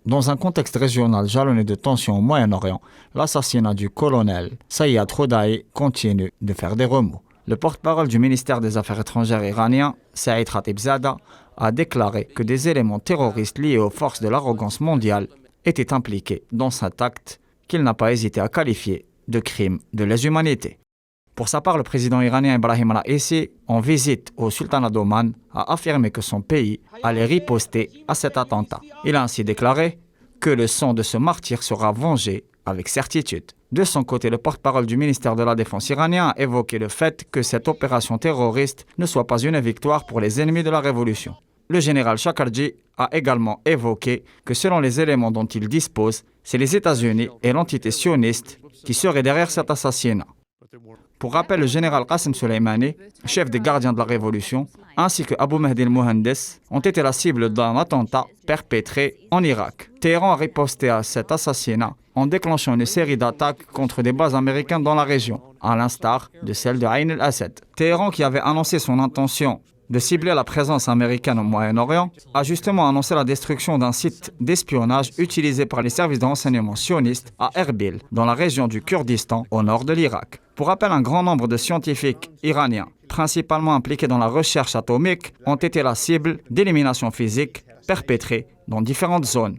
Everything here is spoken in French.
Dans un contexte régional jalonné de tensions au Moyen-Orient, l'assassinat du colonel Sayyad Khoudaï continue de faire des remous. Le porte-parole du ministère des Affaires étrangères iranien, Saïd Khatibzadeh, a déclaré que des éléments terroristes liés aux forces de l'arrogance mondiale étaient impliqués dans cet acte qu'il n'a pas hésité à qualifier de crime de lèse-humanité. Pour sa part, le président iranien Ebrahim Raïssi, en visite au sultanat d'Oman, a affirmé que son pays allait riposter à cet attentat. Il a ainsi déclaré que le sang de ce martyr sera vengé avec certitude. De son côté, le porte-parole du ministère de la Défense iranien a évoqué le fait que cette opération terroriste ne soit pas une victoire pour les ennemis de la révolution. Le général Shakarji a également évoqué que selon les éléments dont il dispose, c'est les États-Unis et l'entité sioniste qui seraient derrière cet assassinat. Pour rappel, le général Qasem Soleimani, chef des gardiens de la Révolution, ainsi que Abu Mahdi el-Mohandes ont été la cible d'un attentat perpétré en Irak. Téhéran a riposté à cet assassinat en déclenchant une série d'attaques contre des bases américaines dans la région, à l'instar de celle de Ain el-Assad. Téhéran, qui avait annoncé son intention de cibler la présence américaine au Moyen-Orient, a justement annoncé la destruction d'un site d'espionnage utilisé par les services de renseignement sionistes à Erbil, dans la région du Kurdistan, au nord de l'Irak. Pour rappel, un grand nombre de scientifiques iraniens, principalement impliqués dans la recherche atomique, ont été la cible d'élimination physique perpétrée dans différentes zones.